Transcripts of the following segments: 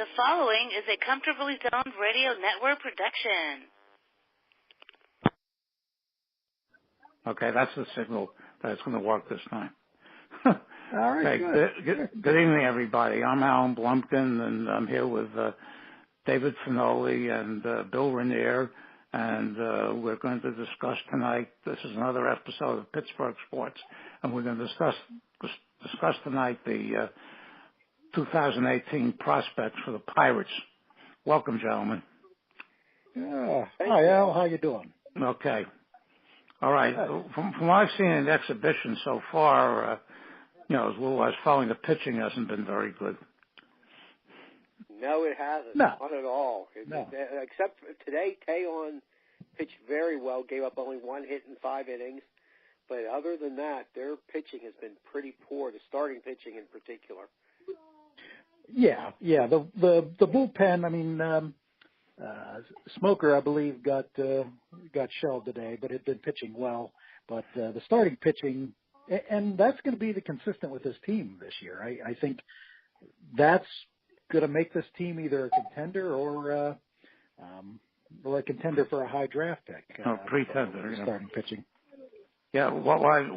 The following is a Comfortably Zoned Radio Network production. Okay, that's the signal that it's going to work this time. All right, okay, good evening, everybody. I'm Alan Blumkin, and I'm here with Davin Finoli and Bill Rainier, and we're going to discuss tonight. This is another episode of Pittsburgh Sports, and we're going to discuss tonight the 2018 prospects for the Pirates. Welcome, gentlemen. Yeah. Hi, Al. How you doing? Okay. All right. From what I've seen in the exhibition so far, as well as following the pitching hasn't been very good. No, it hasn't. No. Not at all. No. Except for today, Tayon pitched very well, gave up only 1 hit in 5 innings. But other than that, their pitching has been pretty poor, the starting pitching in particular. Yeah. The bullpen, I mean, Smoker, I believe, got shelled today, but had been pitching well. But the starting pitching, and that's going to be the consistent with this team this year. I think that's going to make this team either a contender or a contender for a high draft pick. Pretender. Starting pitching. Yeah, what I've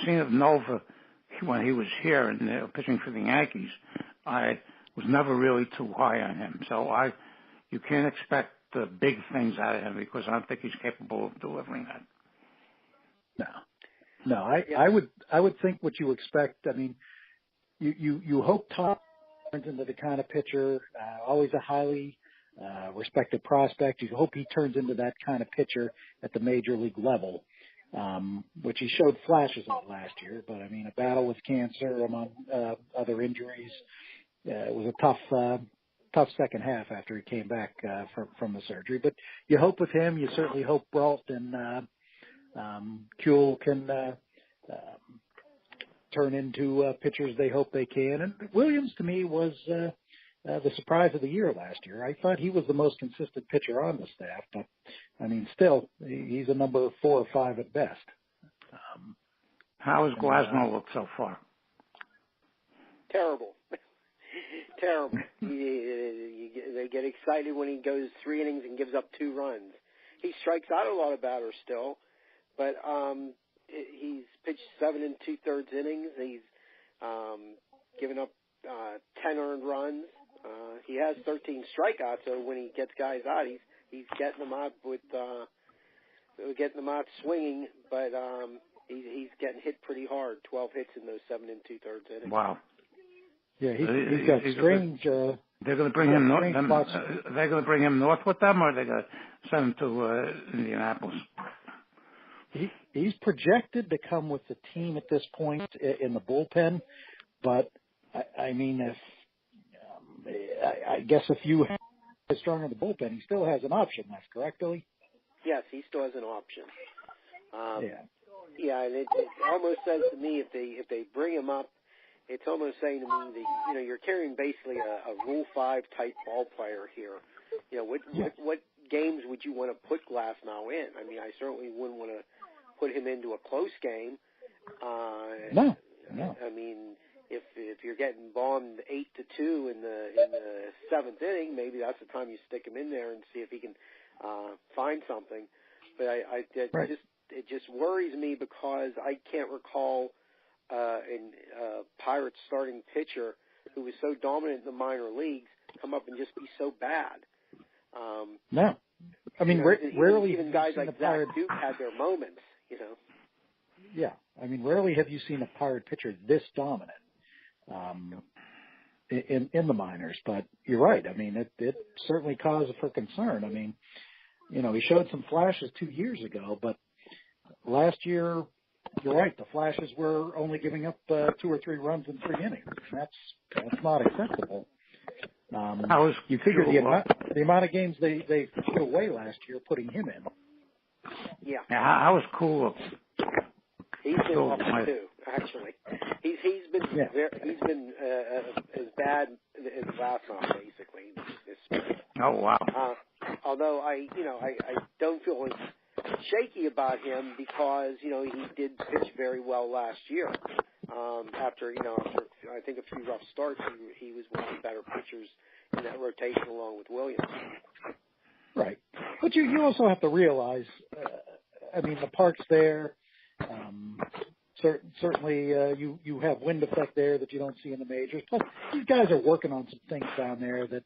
seen of Nova when he was here and pitching for the Yankees, I was never really too high on him. So you can't expect the big things out of him because I don't think he's capable of delivering that. No. I would think what you expect. I mean, you hope Tom turns into the kind of pitcher, always a highly respected prospect. You hope he turns into that kind of pitcher at the major league level, which he showed flashes of last year. But I mean, a battle with cancer among other injuries. It was a tough second half after he came back from the surgery. But you hope with him. You certainly hope Brault and Kuehl can turn into pitchers they hope they can. And Williams, to me, was the surprise of the year last year. I thought he was the most consistent pitcher on the staff. But, I mean, still, he's a number 4 or 5 at best. How has Glasnow looked so far? Terrible. Terrible. They get excited when he goes 3 innings and gives up 2 runs. He strikes out a lot of batters still, but he's pitched 7 2/3 innings. He's given up 10 earned runs. He has 13 strikeouts, so when he gets guys out, he's getting them out swinging, but he's getting hit pretty hard. 12 hits in those 7 2/3 innings. Wow. Yeah, he's got strange. They're going to bring him north. They're going to bring him north with them, or they're going to send him to Indianapolis. He's projected to come with the team at this point in the bullpen, but I mean, I guess if you have strong in the bullpen, he still has an option left. Correct, Billy? Yes, he still has an option. Yeah, and it almost says to me if they bring him up, it's almost saying to me that you're carrying basically a Rule 5 type ball player here. What games would you want to put Glasnow in? I mean, I certainly wouldn't want to put him into a close game. No. I mean, if you're getting bombed 8-2 in the 7th inning, maybe that's the time you stick him in there and see if he can find something. But it just worries me because I can't recall a Pirates starting pitcher who was so dominant in the minor leagues come up and just be so bad. No, I mean rarely even guys like Zach Duke had their moments, Yeah, I mean rarely have you seen a Pirate pitcher this dominant in the minors. But you're right. I mean it certainly cause for concern. I mean, he showed some flashes 2 years ago, but last year. You're right. The Flashes were only giving up 2 or 3 runs in 3 innings. That's not acceptable. You figure the amount of games they put away last year, putting him in. Yeah. How was Cool? He's been up too. Actually, he's been as bad as Glasnow basically. Oh wow. Although I don't feel shaky about him because he did pitch very well last year after I think, a few rough starts, he was one of the better pitchers in that rotation along with Williams. Right. But you also have to realize, the park's there. Certainly, you have wind effect there that you don't see in the majors. Plus, these guys are working on some things down there that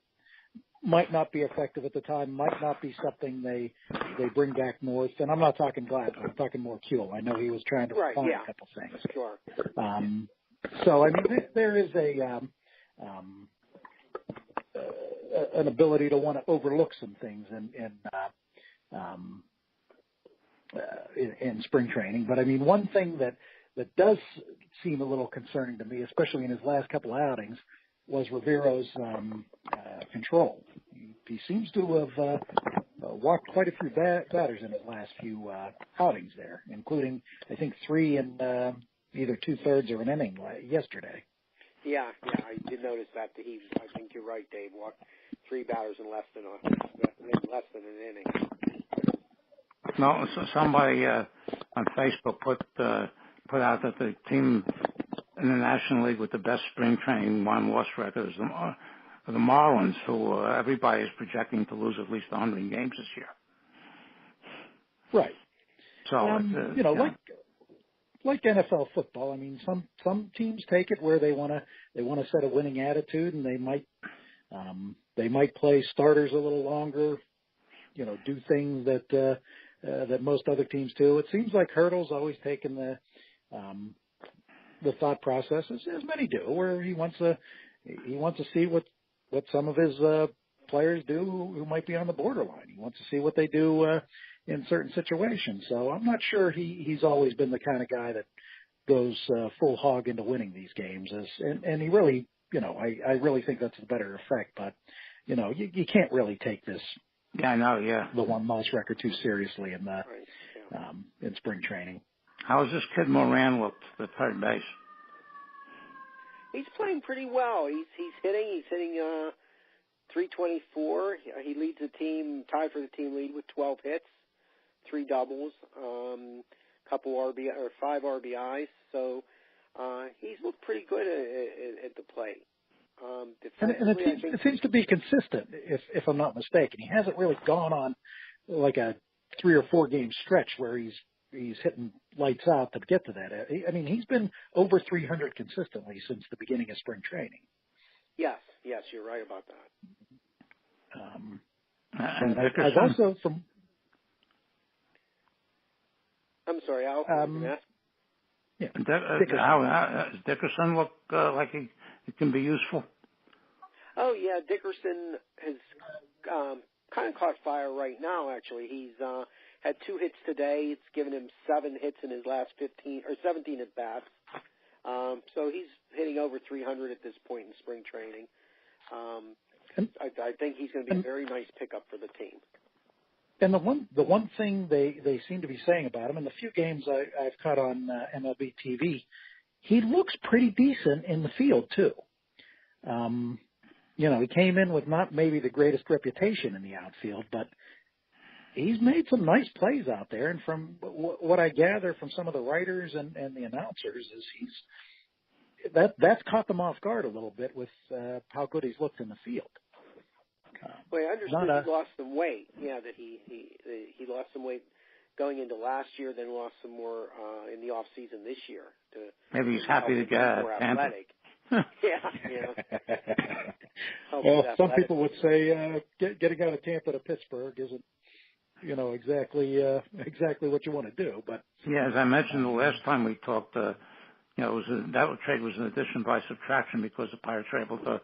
might not be effective at the time, might not be something they bring back north. And I'm not talking Gladwin, I'm talking more Kuehl. I know he was trying to refine a couple things. Sure. So, there is an ability to want to overlook some things in spring training. But one thing that does seem a little concerning to me, especially in his last couple outings, was Rivero's control. He seems to have walked quite a few batters in his last few outings there, including, I think, 3 in either 2/3 or an inning yesterday. Yeah, I did notice that. I think you're right, Dave. Walked 3 batters in less than an inning. No, so somebody on Facebook put out that the team in the National League with the best spring training won-loss record is the Marlins, who everybody is projecting to lose at least 100 games this year. Right. So like NFL football, some teams take it where they want to set a winning attitude, and they might play starters a little longer, do things that most other teams do. It seems like Hurdle's always taken the thought process, as many do, where he wants to see what some of his players do who might be on the borderline. He wants to see what they do in certain situations. So I'm not sure he's always been the kind of guy that goes full hog into winning these games. And he really, I really think that's the better effect. But you can't really take this. Yeah, I know. Yeah, the one-loss record too seriously in spring training. How's this kid Moran looked at third base? He's playing pretty well. He's hitting 324. He leads the team, tied for the team lead with 12 hits, 3 doubles, couple 5 RBIs. So he's looked pretty good at the plate. And it seems to be consistent, if I'm not mistaken. He hasn't really gone on like a 3 or 4 game stretch where he's hitting lights out to get to that. He's been over 300 consistently since the beginning of spring training. Yes, you're right about that. And I've also from. I'm sorry, Al. Yeah. How does Dickerson look like he can be useful? Oh yeah, Dickerson has kind of caught fire right now. Actually, he's had 2 hits today. It's given him 7 hits in his last 17 at bats. So he's hitting over 300 at this point in spring training. I think he's going to be a very nice pickup for the team. And the one thing they seem to be saying about him, in the few games I've caught on MLB TV, he looks pretty decent in the field too. He came in with not maybe the greatest reputation in the outfield, but he's made some nice plays out there. And from what I gather from some of the writers and the announcers is that's caught them off guard a little bit with how good he's looked in the field. Well, I understood he lost some weight. Yeah, that he lost some weight going into last year, then lost some more in the off season this year. Maybe he's happy to get athletic. Well, some people would say getting out of Tampa to Pittsburgh isn't, exactly what you want to do. But yeah, as I mentioned the last time we talked, that trade was an addition by subtraction because the Pirates were able to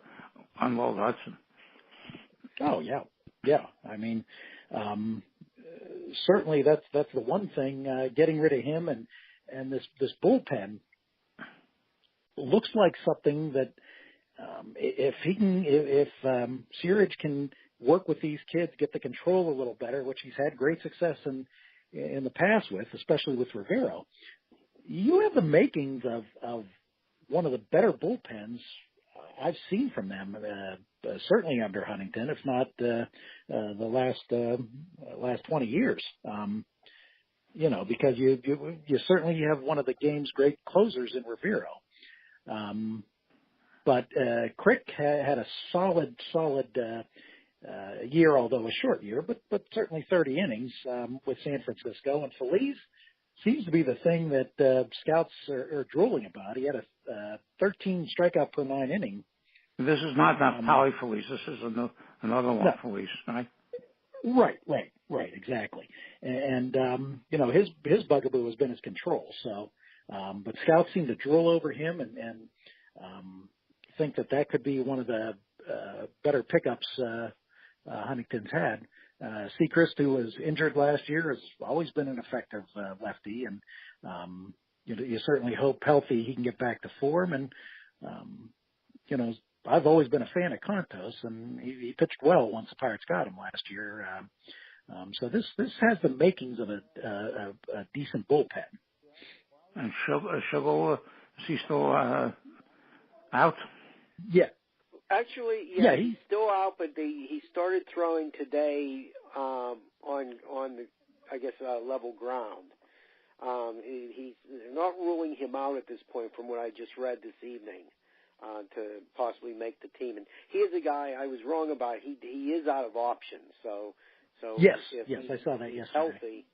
unload Hudson. Oh yeah. Certainly that's the one thing. Getting rid of him and this bullpen looks like something that if Searage can work with these kids, get the control a little better, which he's had great success in the past with, especially with Rivero, you have the makings of one of the better bullpens I've seen from them, certainly under Huntington, if not the last 20 years. Because you certainly have one of the game's great closers in Rivero. But Crick had a solid year, although a short year, but certainly 30 innings with San Francisco. And Feliz seems to be the thing that scouts are drooling about. He had a 13 strikeout per 9 inning. This is not Poly Feliz. This is another one, Feliz, right? Right, exactly. And his bugaboo has been his control. So, but scouts seem to drool over him and think that could be one of the better pickups Huntington's had. Sechrist, who was injured last year, has always been an effective lefty, and you certainly hope healthy he can get back to form. And I've always been a fan of Contos, and he pitched well once the Pirates got him last year. So this has the makings of a decent bullpen. And Sugar, is he still out? Yeah. Actually, he's still out, but he started throwing today on the, I guess, level ground. He's not ruling him out at this point from what I just read this evening to possibly make the team. And he is a guy I was wrong about. He is out of options. So yes, I saw that yesterday. Healthy,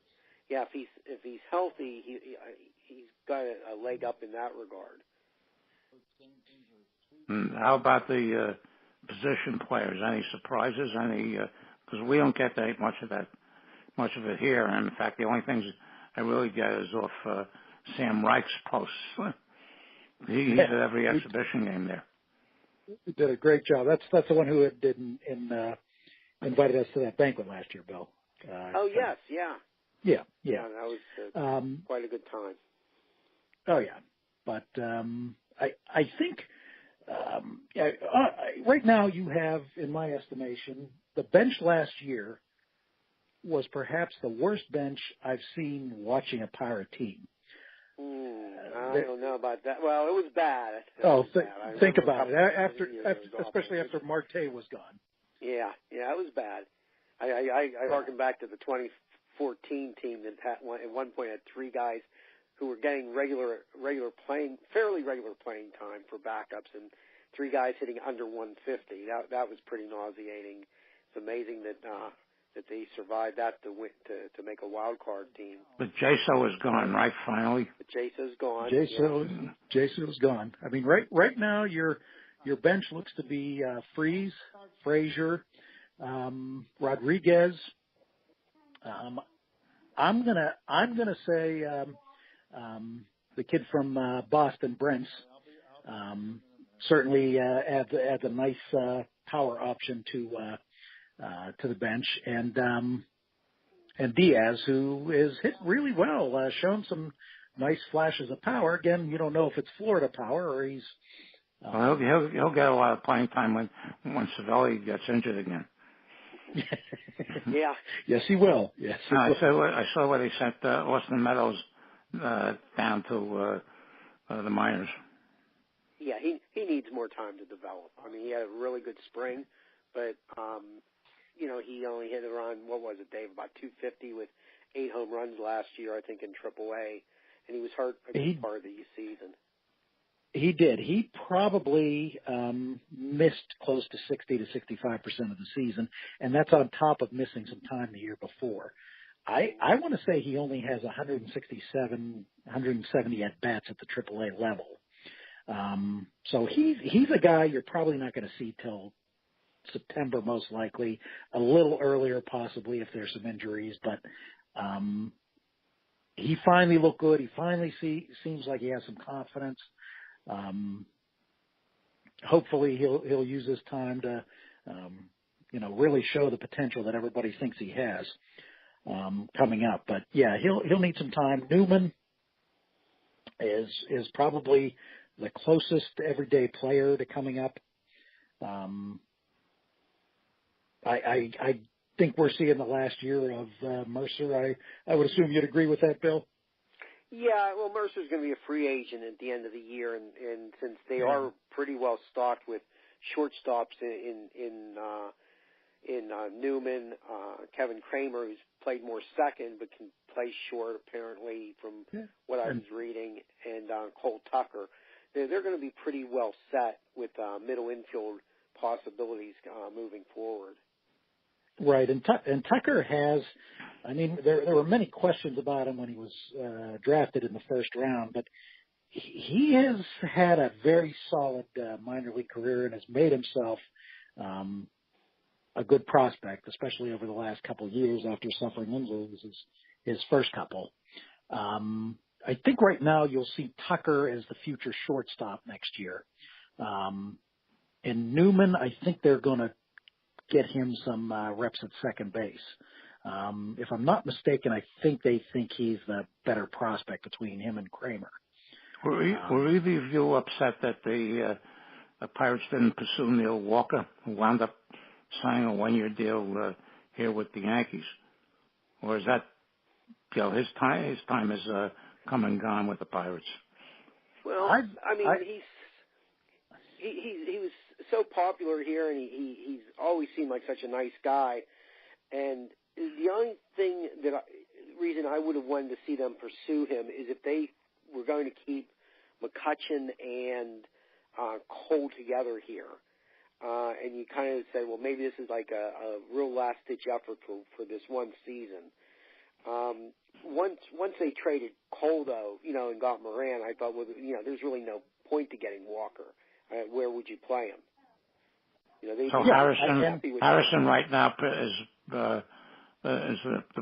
if he's healthy, he's got a leg up in that regard. How about the position players? Any surprises? Because we don't get that much of it here. And in fact, the only things I really get is off Sam Reich's posts. He's at every exhibition game there. He did a great job. That's the one who invited us to that banquet last year, Bill. Yes, yeah. Yeah. That was quite a good time. Oh yeah, but I think. Right now you have, in my estimation, the bench last year was perhaps the worst bench I've seen watching a Pirate team. I don't know about that. Well, it was bad. Think about it. Especially after Marte was gone. Yeah, it was bad. I harken back to the 2014 team that at one point had 3 guys who were getting fairly regular playing time for backups, and 3 guys hitting under 150. That was pretty nauseating. It's amazing that they survived that to make a wild card team. But Jaso is gone, right? Finally. But Jaso's gone. Jaso's gone. I mean, right now your bench looks to be Freese, Frazier, Rodriguez. I'm gonna say. The kid from Boston, Brents, certainly adds a nice power option to the bench, and Diaz, who is hit really well, shown some nice flashes of power. Again, you don't know if it's Florida power or he's. Well, he'll get a lot of playing time when Savelli gets injured again. Yeah. Yes, he will. Yes. I saw what he sent Austin Meadows down to the minors. Yeah, he needs more time to develop. I mean, he had a really good spring, but he only hit around, what was it, Dave, about 250 with 8 home runs last year, I think, in AAA, and he was hurt a good part of the season. He did. He probably missed close to 60 to 65% of the season, and that's on top of missing some time the year before. I want to say he only has 167, 170 at bats at the AAA level. So he's a guy you're probably not going to see till September, most likely, a little earlier possibly if there's some injuries. But he finally looked good. He finally seems like he has some confidence. Hopefully he'll use this time to really show the potential that everybody thinks he has. Coming up, but yeah, he'll need some time. Newman is probably the closest everyday player to coming up. I think we're seeing the last year of Mercer. I would assume you'd agree with that, Bill. Yeah, well, Mercer's going to be a free agent at the end of the year, and since they are pretty well stocked with shortstops in Newman, Kevin Kramer, who's played more second but can play short apparently from what I was reading, and Cole Tucker. they're going to be pretty well set with middle infield possibilities moving forward. Right, and Tucker has. I mean, there were many questions about him when he was drafted in the first round, but he has had a very solid minor league career and has made himself a good prospect, especially over the last couple of years after suffering injuries, his first couple. I think right now you'll see Tucker as the future shortstop next year. And Newman, I think they're going to get him some reps at second base. If I'm not mistaken, I think they think he's the better prospect between him and Kramer. Were either of you upset that the Pirates didn't pursue Neil Walker, who wound up signing a one-year deal here with the Yankees? Or is that, his time has come and gone with the Pirates? Well, he was so popular here, and he's always seemed like such a nice guy. And the only reason I would have wanted to see them pursue him is if they were going to keep McCutchen and Cole together here. And you kind of say, well, maybe this is like a real last-ditch effort for this one season. Once they traded Cole, though, and got Moran, I thought, well, there's really no point to getting Walker. Where would you play him? So Harrison right now is the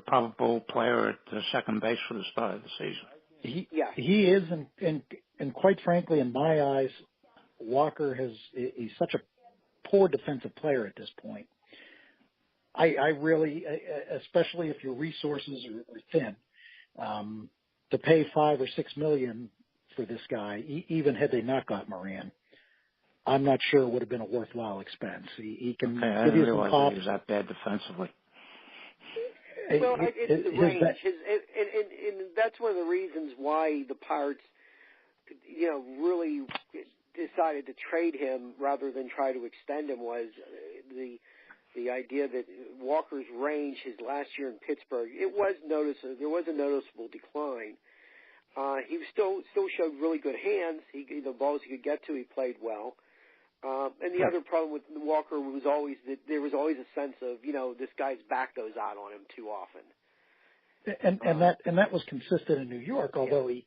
probable player at second base for the start of the season. He is, and quite frankly, in my eyes, Walker he's such a poor defensive player at this point. I really, especially if your resources are thin, to pay $5 or $6 million for this guy, even had they not got Moran, I'm not sure it would have been a worthwhile expense. He can give you some pop. He was that bad defensively. Well, it's the range, and that's one of the reasons why the Pirates, really decided to trade him rather than try to extend him was the idea that Walker's range, his last year in Pittsburgh, there was a noticeable decline. He still showed really good hands. The balls he could get to, he played well. And the other problem with Walker was always that there was always a sense of, this guy's back goes out on him too often. And that was consistent in New York, although he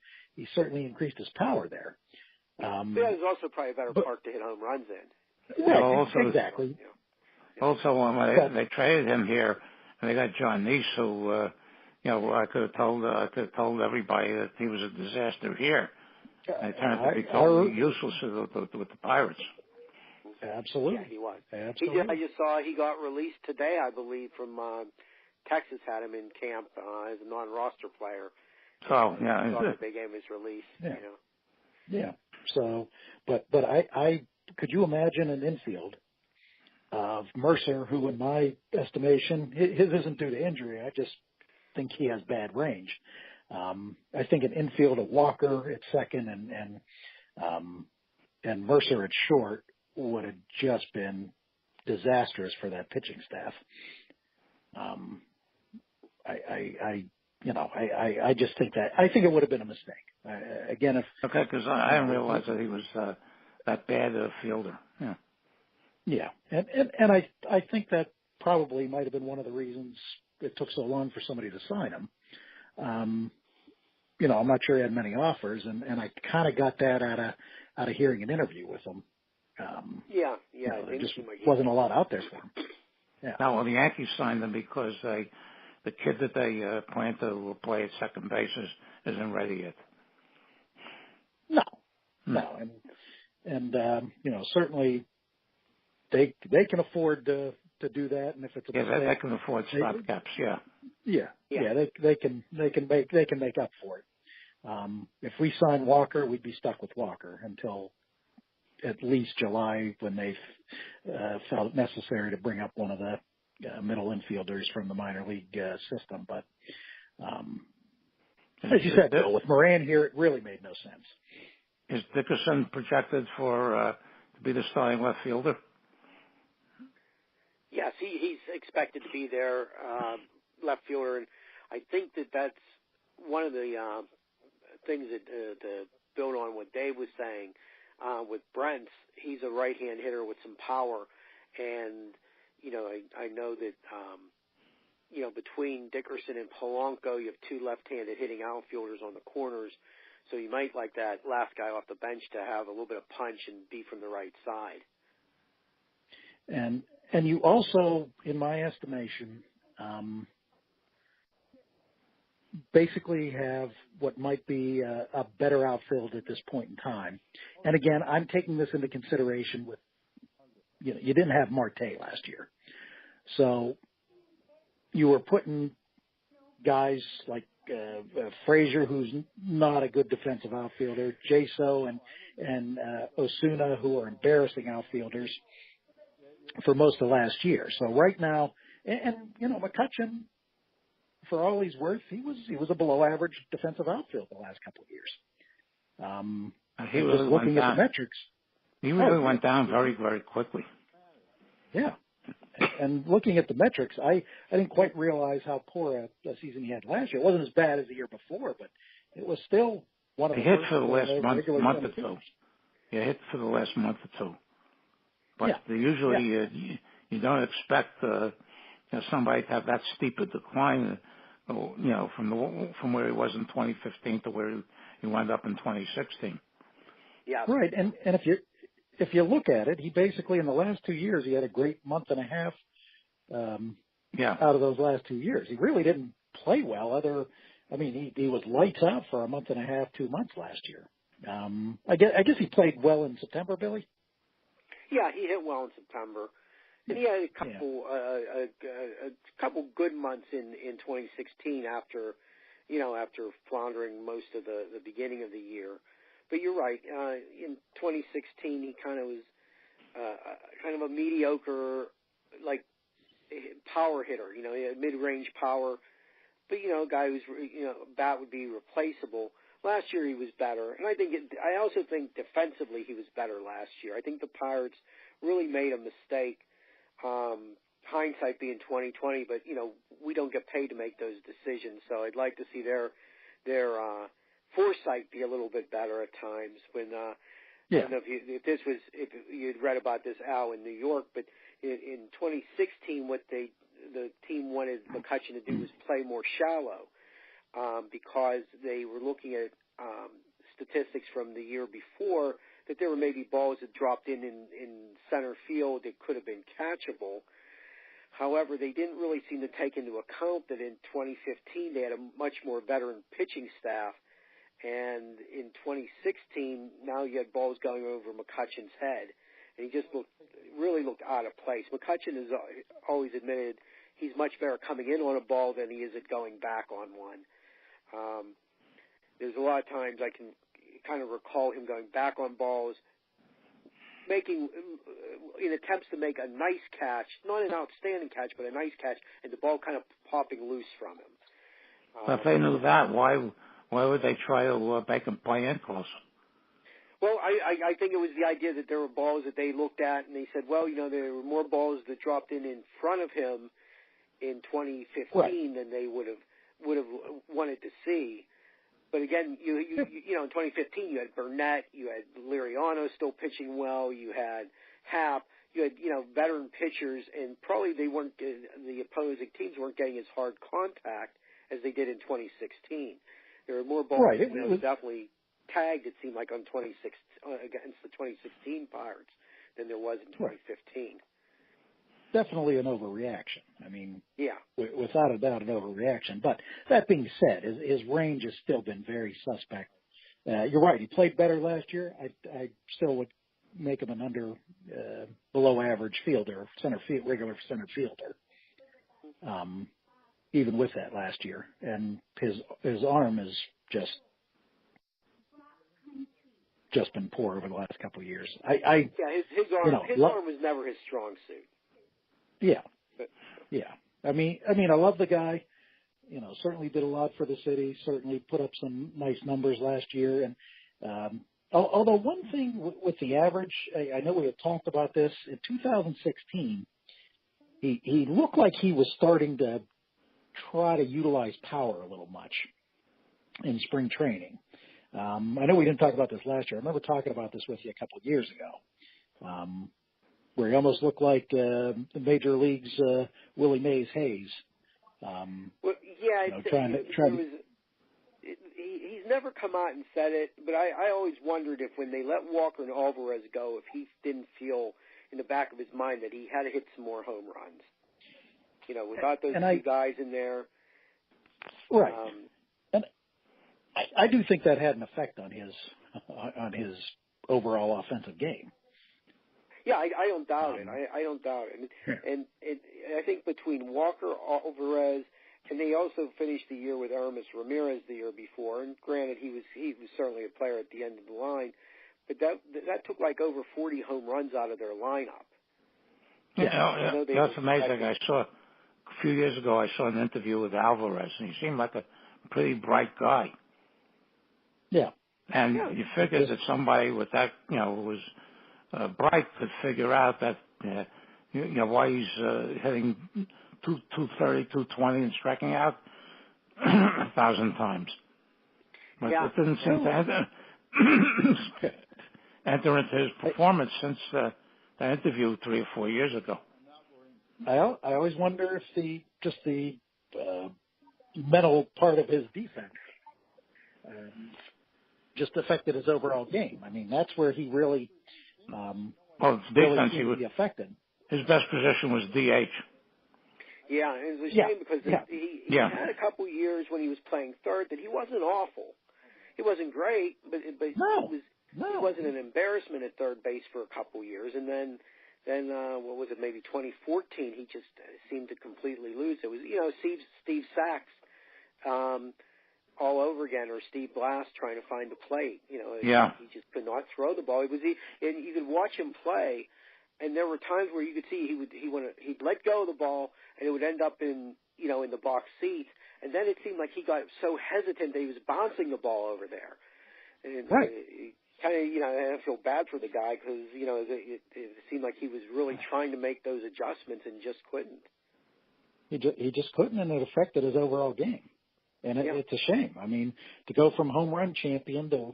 certainly increased his power there. There's also probably a better park to hit home runs in. Right, exactly. Also, when they traded him here, and they got John Neese, who, I could have told everybody that he was a disaster here. And it turned out to be totally useless with the Pirates. Absolutely. Yeah, he was. Absolutely. I just saw he got released today, I believe, from Texas. Had him in camp as a non-roster player. So yeah, they gave him his release. Yeah. Yeah. So, but I could you imagine an infield of Mercer, who, in my estimation, his isn't due to injury. I just think he has bad range. I think an infield of Walker at second and Mercer at short would have just been disastrous for that pitching staff. I just think I think it would have been a mistake. Again, because I didn't realize that he was that bad a fielder. Yeah. Yeah, and I think that probably might have been one of the reasons it took so long for somebody to sign him. I'm not sure he had many offers, and I kind of got that out of hearing an interview with him. There just wasn't a lot out there for him. Yeah. Now, well, the Yankees signed him because the kid that they plan to play at second base isn't ready yet. No, and certainly they can afford to do that, and if it's they can afford stopgaps. They can make up for it. If we sign Walker, we'd be stuck with Walker until at least July, when they felt it necessary to bring up one of the middle infielders from the minor league system. But as you said, Bill, with Moran here, it really made no sense. Is Dickerson projected to be the starting left fielder? Yes, he's expected to be their left fielder, and I think that's one of the things that to build on what Dave was saying. with Brent's, he's a right-hand hitter with some power, and I know that between Dickerson and Polanco, you have two left-handed hitting outfielders on the corners, so you might like that last guy off the bench to have a little bit of punch and be from the right side. And you also, in my estimation, basically have what might be a better outfield at this point in time. And again, I'm taking this into consideration with, you didn't have Marte last year. So you were putting guys like Frazier, who's not a good defensive outfielder, Jaso and Osuna, who are embarrassing outfielders for most of last year. So right now, and McCutchen, for all he's worth, he was a below average defensive outfield the last couple of years. He really looking at the metrics. He really went down very, very quickly. Yeah. And looking at the metrics, I didn't quite realize how poor a season he had last year. It wasn't as bad as the year before, but it was still one of the hit worst for the last month or two. Yeah, hit for the last month or two. But usually you don't expect somebody to have that steep a decline, from where he was in 2015 to where he wound up in 2016. Yeah. Right. And if you look at it, he basically in the last 2 years he had a great month and a half out of those last 2 years. He really didn't play well. He was lights out for a month and a half, 2 months last year. I guess he played well in September, Billy. Yeah, he hit well in September, and he had a couple good months in 2016 after floundering most of the beginning of the year. But you're right. In 2016, he kind of was kind of a mediocre, like, power hitter. He had mid-range power, but a guy who's bat would be replaceable. Last year he was better, and I also think defensively he was better last year. I think the Pirates really made a mistake. Hindsight being 20/20, but we don't get paid to make those decisions. So I'd like to see their foresight be a little bit better at times. When I don't know if you'd read about this, Al, in New York, but in 2016, what the team wanted McCutchen to do was play more shallow. Because they were looking at statistics from the year before that there were maybe balls that dropped in center field that could have been catchable. However, they didn't really seem to take into account that in 2015 they had a much more veteran pitching staff, and in 2016 now you had balls going over McCutchen's head, and he just really looked out of place. McCutchen has always admitted he's much better coming in on a ball than he is at going back on one. There's a lot of times I can kind of recall him going back on balls, making in attempts to make a nice catch, not an outstanding catch, but a nice catch, and the ball kind of popping loose from him. If they knew that, why would they try to make him play in closer? Well, I think it was the idea that there were balls that they looked at and they said, well, there were more balls that dropped in front of him in 2015 than they would have wanted to see. But again, in 2015 you had Burnett, you had Liriano still pitching well, you had Happ, you had veteran pitchers, and probably the opposing teams weren't getting as hard contact as they did in 2016. There were more balls that was definitely tagged, it seemed like, on against the 2016 Pirates than there was in 2015. Definitely an overreaction. Without a doubt, an overreaction. But that being said, his range has still been very suspect. You're right. He played better last year. I still would make him an below average fielder, regular center fielder. Even with that last year, and his arm is just been poor over the last couple of years. His arm was never his strong suit. Yeah. I love the guy. Certainly did a lot for the city. Certainly put up some nice numbers last year. And although one thing with the average, I know we had talked about this in 2016. He looked like he was starting to try to utilize power a little much in spring training. I know we didn't talk about this last year. I remember talking about this with you a couple of years ago, where he almost looked like the Major League's Willie Mays Hayes. Well, yeah, he's never come out and said it, but I always wondered if when they let Walker and Alvarez go, if he didn't feel in the back of his mind that he had to hit some more home runs. Without those two guys in there. Right. And I do think that had an effect on his overall offensive game. Yeah, I don't doubt it. I don't doubt it. And I think between Walker, Alvarez, and they also finished the year with Aramis Ramirez the year before. And granted, he was certainly a player at the end of the line, but that took like over 40 home runs out of their lineup. Yeah, that's amazing. I saw a few years ago. I saw an interview with Alvarez, and he seemed like a pretty bright guy. Yeah, and you figure that somebody with that, who was bright could figure out that, why he's hitting 230, 220 and striking out 1,000 times. But it didn't seem to enter into his performance since that interview 3 or 4 years ago. I always wonder if the mental part of his defense just affected his overall game. I mean, that's where he really defense he was affected. His best position was DH. Yeah, and it was a shame because he had a couple years when he was playing third that he wasn't awful. He wasn't great, but he wasn't an embarrassment at third base for a couple years. And then what was it, maybe 2014, he just seemed to completely lose. It was, Steve Sachs all over again, or Steve Blass trying to find a plate. He just could not throw the ball. And you could watch him play, and there were times where you could see he'd let go of the ball, and it would end up in the box seat. And then it seemed like he got so hesitant that he was bouncing the ball over there. And right. I feel bad for the guy because, it seemed like he was really trying to make those adjustments and just couldn't. He just couldn't, and it affected his overall game. And it's a shame. I mean, to go from home run champion to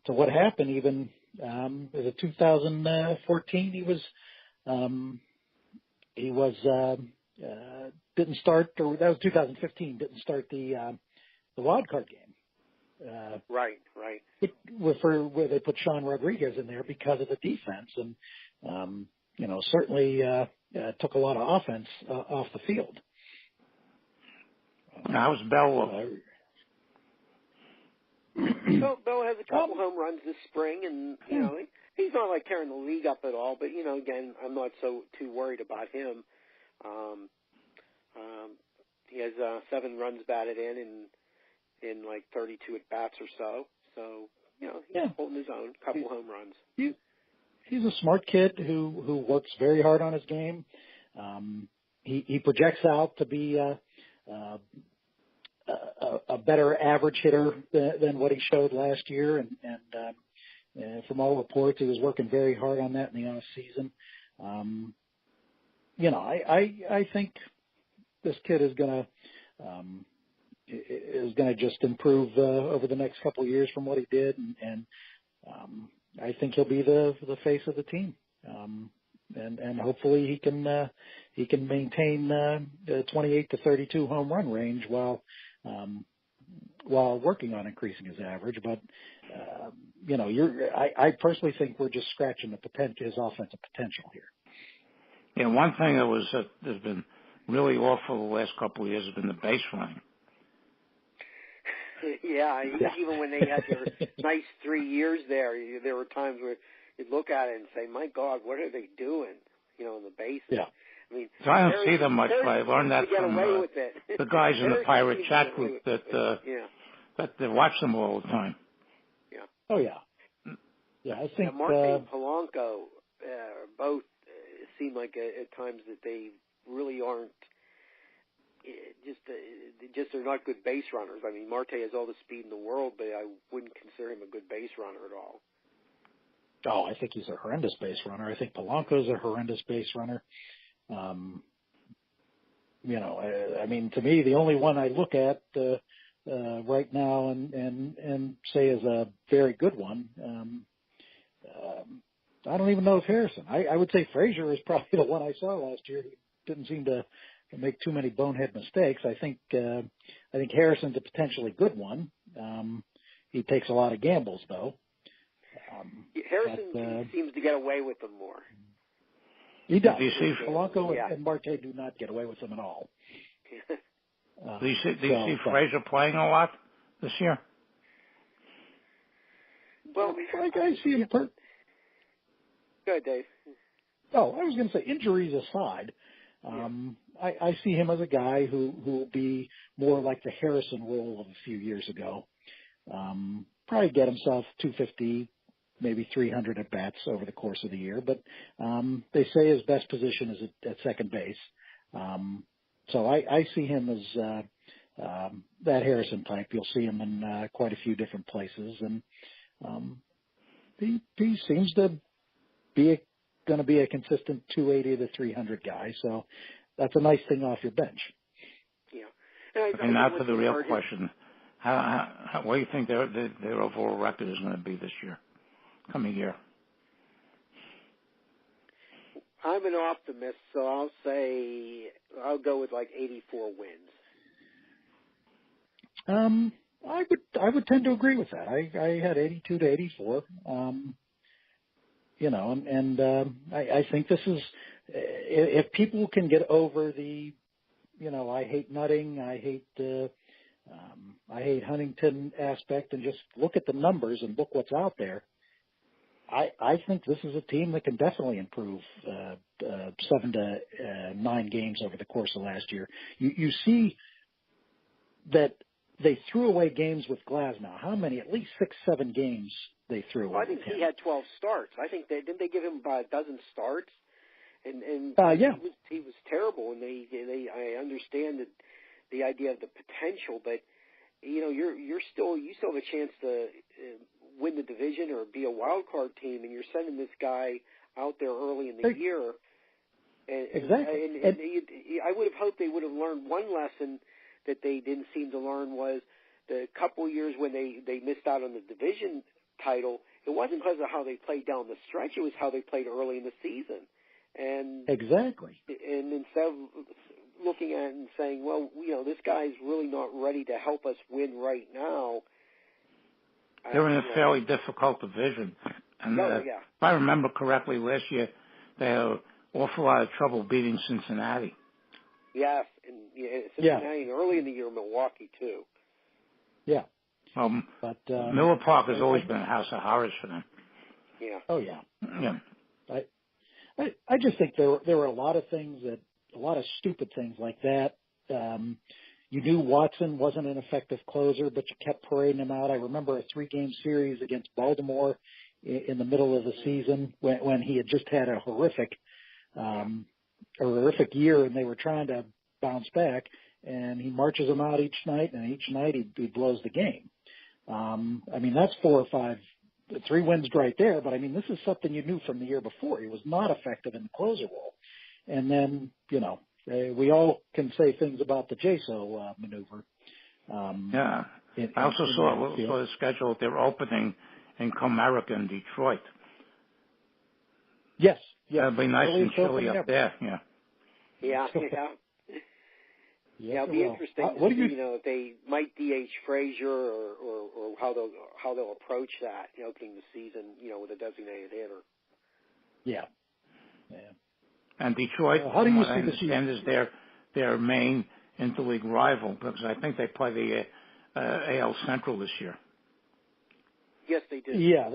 what happened even, was it 2014? He didn't start, or that was 2015, didn't start the wild card game. Right. Where they put Sean Rodriguez in there because of the defense, and certainly took a lot of offense off the field. How's Bell? Bell has a couple home runs this spring, and he's not like tearing the league up at all. But again, I'm not too worried about him. He has 7 runs batted in like 32 at bats or so. So he's holding his own. Couple home runs. He's a smart kid who works very hard on his game. He projects out to be a better average hitter than what he showed last year, and from all reports, he was working very hard on that in the off season. I think this kid is gonna just improve over the next couple of years from what he did, and I think he'll be the face of the team. And hopefully he can maintain the 28 to 32 home run range while working on increasing his average. But I personally think we're just scratching his offensive potential here. Yeah, one thing that has been really awful the last couple of years has been the base running. Yeah, even when they had their nice 3 years there were times where you'd look at it and say, "My God, what are they doing?" In the bases. Yeah. I mean, so I don't see them much, but I learned that from the guys in the pirate chat group that they watch them all the time. Yeah. Oh yeah. Yeah, I think Marte and Polanco both seem like at times that they really aren't. Just they're not good base runners. I mean, Marte has all the speed in the world, but I wouldn't consider him a good base runner at all. Oh, I think he's a horrendous base runner. I think Polanco's a horrendous base runner. I mean, to me, the only one I look at right now and say is a very good one. I don't even know if Harrison. I would say Frazier is probably the one I saw last year. He didn't seem to make too many bonehead mistakes. I think Harrison's a potentially good one. He takes a lot of gambles though. Harrison seems to get away with them more. He does. Do you see Polanco and Marte do not get away with them at all. Do you see Frazier playing a lot this year? Well, I see him. Go ahead, Dave. Oh, I was going to say, injuries aside, I see him as a guy who will be more like the Harrison role of a few years ago. Probably get himself 250, maybe 300 at bats over the course of the year. But they say his best position is at second base. So I see him as that Harrison type. You'll see him in quite a few different places, and he seems to be going to be a consistent 280 to 300 guy. So that's a nice thing off your bench. Yeah. And now for the real question: how what do you think their overall record is going to be this year, coming year? I'm an optimist, so I'll go with like 84 wins. I would tend to agree with that. I had 82 to 84. I think this is, if people can get over the, I hate nutting, I hate Huntington aspect, and just look at the numbers and look what's out there. I think this is a team that can definitely improve 7 to 9 games over the course of last year. You see that they threw away games with Glasnow. How many? At least 6, 7 games they threw away. I think he had 12 starts. I think didn't they give him about a dozen starts? And he was terrible. And I understand the idea of the potential, but you still have a chance to win the division or be a wild card team, and you're sending this guy out there early in the year. Exactly. And I would have hoped they would have learned one lesson that they didn't seem to learn, was the couple years when they missed out on the division title. It wasn't because of how they played down the stretch; it was how they played early in the season. And exactly. And instead of looking at it and saying, well, this guy's really not ready to help us win right now. They're in a fairly difficult division. And if I remember correctly, last year they had an awful lot of trouble beating Cincinnati. Yes, and Cincinnati, and early in the year, Milwaukee, too. Yeah. But Miller Park has always been a house of horrors for them. Yeah. Oh, yeah. Yeah. I just think there were a lot of stupid things like that. You knew Watson wasn't an effective closer, but you kept parading him out. I remember a 3-game series against Baltimore in the middle of the season when he had just had a horrific year, and they were trying to bounce back, and he marches them out each night, and each night he blows the game. That's 4 or 5, 3 wins right there, but this is something you knew from the year before. He was not effective in the closer role. And then, we all can say things about the JSO maneuver. I also saw the schedule. They're opening in Comerica in Detroit. Yes. It'll be nice and chilly up there. Yeah. It'll be interesting to see, if they might DH Frazier or how they'll approach that, opening the season, with a designated hitter. Yeah. And Detroit, how do you what I understand, is their main interleague rival, because I think they play the AL Central this year. Yes, they do. Yeah,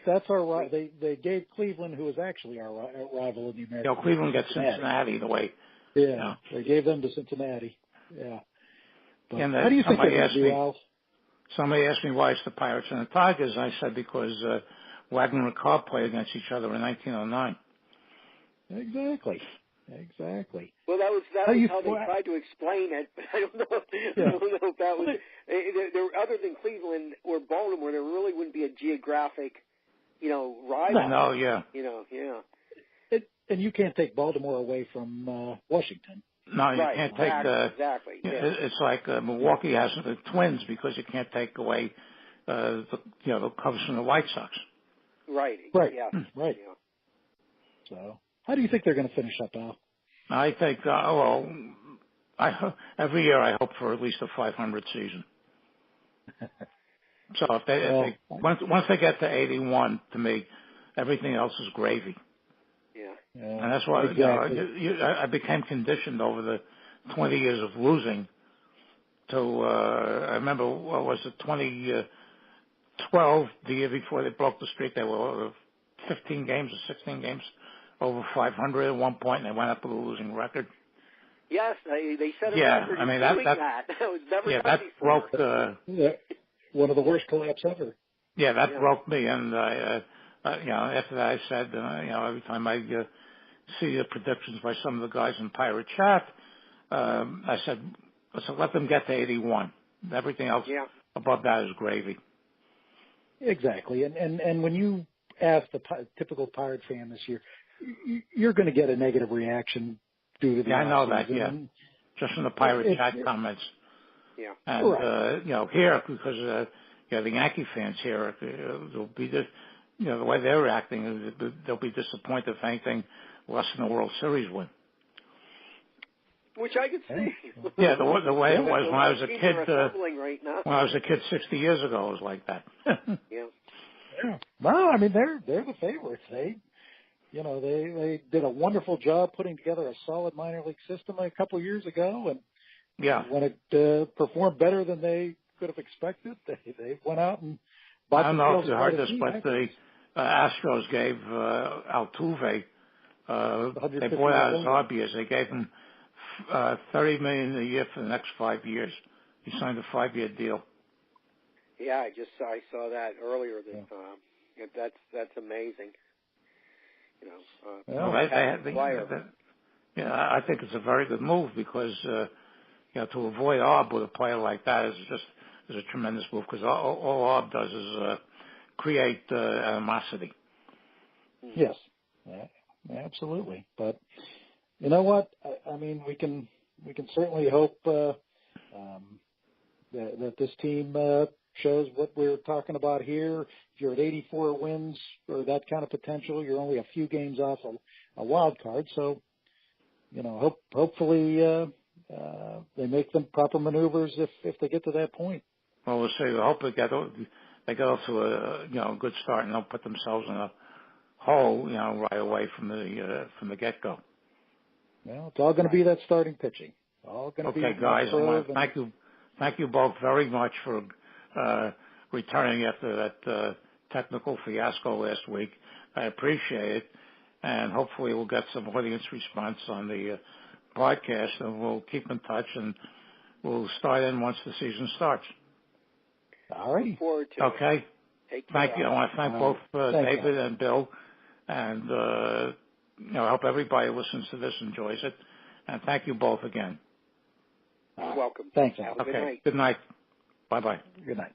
that's our rival. They gave Cleveland, who was actually our rival in the American. Cleveland gets Cincinnati the way. Yeah, they gave them to Cincinnati. Yeah. But And how do you think somebody asked me why it's the Pirates and the Tigers. I said because Wagner and Carr played against each other in 1909. Exactly. Well, that was how they tried to explain it, but I don't know if that was there. Other than Cleveland or Baltimore, there really wouldn't be a geographic, rival. No, yeah. Yeah. And you can't take Baltimore away from Washington. No, you can't take exactly. Yeah. It's like Milwaukee has the Twins because you can't take away the Cubs from the White Sox. Right. Right. Yeah. Right. Yeah. So, how do you think they're going to finish up, Al? I think every year I hope for at least a 500 season. So if they once they get to 81, to me, everything else is gravy. Yeah. And that's why exactly. I became conditioned over the 20 years of losing to, I remember, what was it, 2012, the year before they broke the streak, they were 15 games or 16 games over 500 at one point, and they went up with a losing record. Yes, they set a record. I mean, that was never done that before. broke one of the worst collapse ever. Yeah, that broke me, and after that I said, every time I see the predictions by some of the guys in Pirate Chat, I said, let them get to 81. Everything else above that is gravy. Exactly, and when you ask the typical Pirate fan this year, you're going to get a negative reaction due to the I know that, season. just from the Pirate Chat comments. Yeah. And, right. here, because, the Yankee fans here, they'll be the way they're acting, they'll be disappointed if anything less than the World Series win. Which I could see. Yeah, the way it was when I was a kid, right now. when I was a kid 60 years ago, it was like that. Yeah. Well, I mean, they're the favorites. They did a wonderful job putting together a solid minor league system a couple of years ago, and when it performed better than they could have expected, they went out and bought. I don't know if you heard this, but the Astros gave Altuve, they bought out his hobbyist. They gave him $30 million a year for the next 5 years. He signed a 5-year deal. Yeah, I saw that earlier. That's amazing. I think it's a very good move because to avoid ARB with a player like that is a tremendous move because all ARB does is create animosity. Yes, absolutely. But you know what? I mean, we can certainly hope that this team shows what we're talking about here. If you're at 84 wins or that kind of potential, you're only a few games off a wild card. So, hopefully they make the proper maneuvers if they get to that point. Well, we'll see. I hope they get off to a good start and don't put themselves in a hole, right away from the get-go. Well, it's all going to be that starting pitching. All going to be. Okay, guys. I want to thank you both very much for returning after that technical fiasco last week. I appreciate it, and hopefully we'll get some audience response on the broadcast, and we'll keep in touch, and we'll start in once the season starts. All right. Look forward to okay. Thank you. I want to thank both David and Bill, and I hope everybody who listens to this enjoys it. And thank you both again. You're welcome. Thanks, Al. Okay. Good night. Bye-bye. Good night.